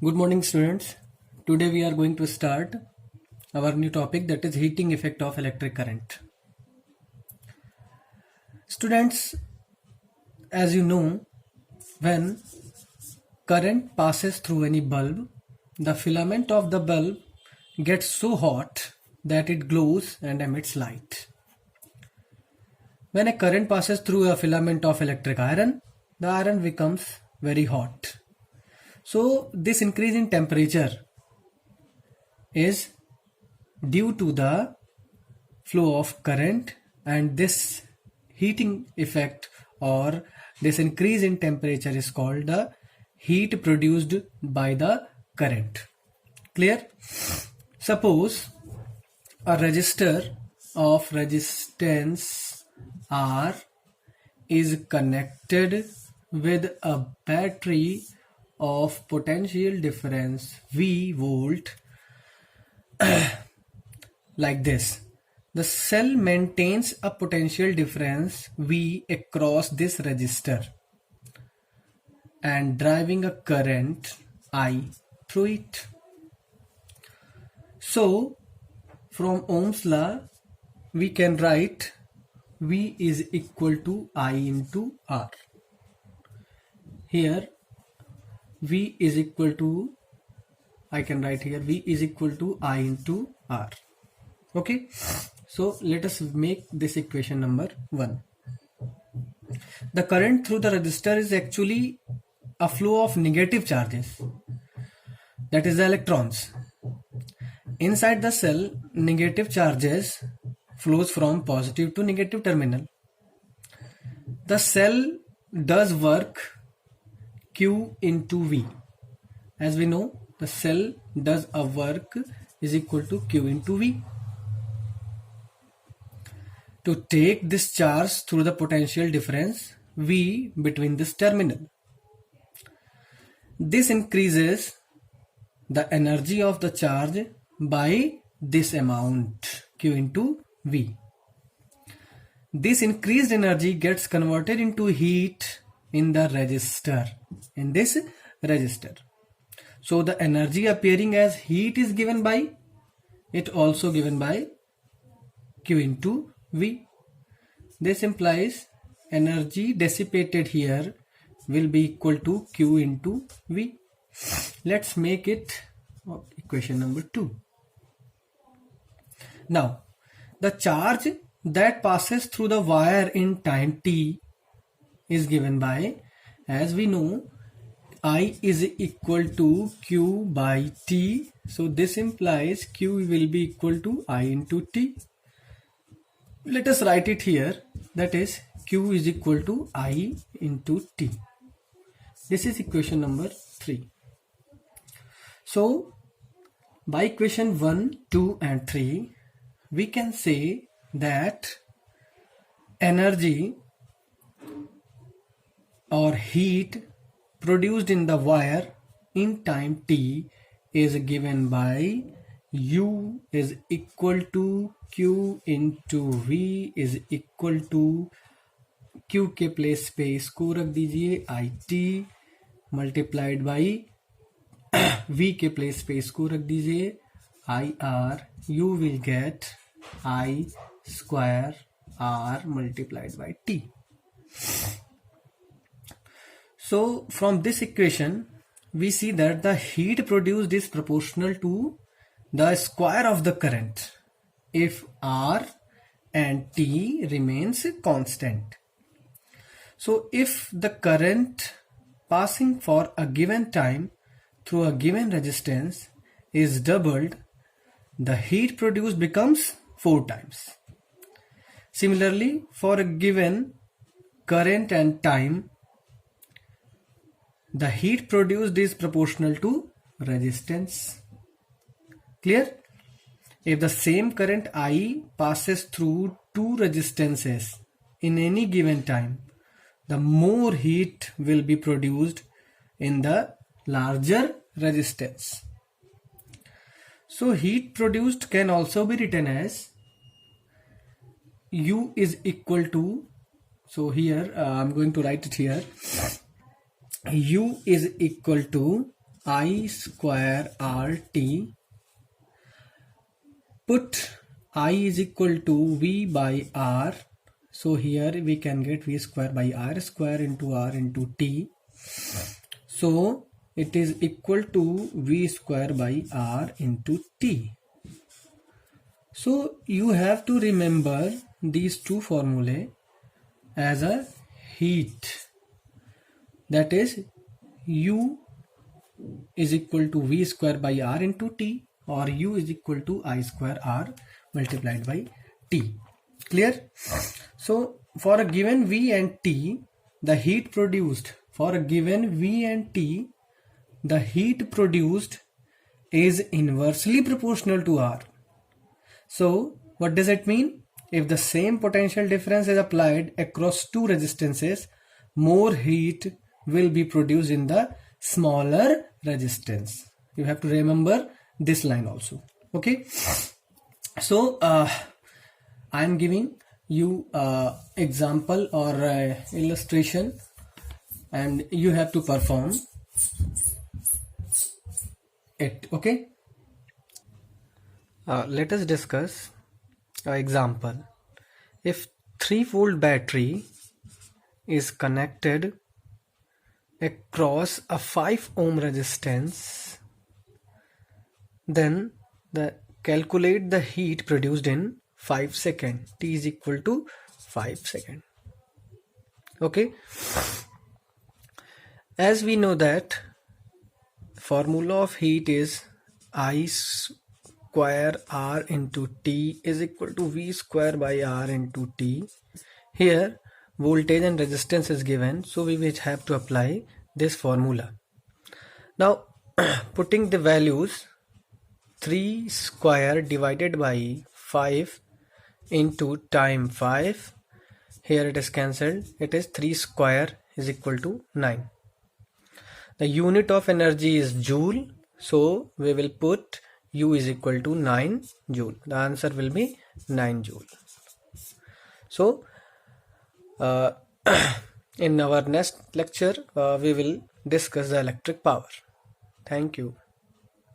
Good morning, students. Today we are going to start our new topic, that is heating effect of electric current. Students, as you know, when current passes through any bulb, the filament of the bulb gets so hot that it glows and emits light. When a current passes through a filament of electric iron, the iron becomes very hot. So this increase in temperature is due to the flow of current, and this heating effect or this increase in temperature is called the heat produced by the current. Clear? Suppose a resistor of resistance R is connected with a battery of potential difference V volt like this. The cell maintains a potential difference V across this resistor and driving a current I through it. So from Ohm's law we can write V is equal to I into R. Here V is equal to, I can write here V is equal to I into R. Okay, so let us make this equation number 1. The current through the resistor is actually a flow of negative charges, that is the electrons. Inside the cell, negative charges flows from positive to negative terminal. The cell does work Q into V. As we know, the cell does a work is equal to Q into V. To take this charge through the potential difference V between this terminal. This increases the energy of the charge by this amount Q into V. This increased energy gets converted into heat in the resistor, in this resistor. So the energy appearing as heat is given by, it also given by Q into V. This implies energy dissipated here will be equal to Q into V. Let's make it equation number 2. Now, the charge that passes through the wire in time t is given by, as we know, I is equal to Q by T. So this implies Q will be equal to I into T. Let us write it here, that is Q is equal to I into T. This is equation number 3. So by equation 1, 2 and 3 we can say that energy or heat produced in the wire in time t is given by U is equal to Q into V is equal to Q के place पे इसको रख दीजिए IT multiplied by V के place पे इसको रख दीजिए IR. You will get I square R multiplied by T. So from this equation we see that the heat produced is proportional to the square of the current if R and T remains constant. So if the current passing for a given time through a given resistance is doubled, the heat produced becomes 4 times. Similarly, for a given current and time, the heat produced is proportional to resistance. Clear? If the same current I passes through 2 resistances in any given time, the more heat will be produced in the larger resistance. So heat produced can also be written as U is equal to, so here I'm going to write it here, U is equal to I square RT. Put I is equal to V by R. So here we can get V square by R square into R into T. So it is equal to V square by R into T. So you have to remember these two formulae as a heat. That is, U is equal to V square by R into T, or U is equal to I square R multiplied by T. Clear? So for a given V and T, the heat produced is inversely proportional to R. So what does it mean? If the same potential difference is applied across two resistances, more heat will be produced in the smaller resistance. You have to remember this line also. Okay. So I am giving you example or illustration, and you have to perform it. Okay. Let us discuss an example. If 3-volt battery is connected across a 5 ohm resistance, then calculate the heat produced in 5 seconds. T is equal to 5 seconds. Okay. As we know that formula of heat is I square R into T is equal to V square by R into T. Here voltage and resistance is given, so we will have to apply this formula. Now putting the values, 3 square divided by 5 into time 5, here it is cancelled, it is 3 square is equal to 9. The unit of energy is joule, so we will put U is equal to 9 joule. The answer will be 9 joule. So in our next lecture we will discuss the electric power. Thank you.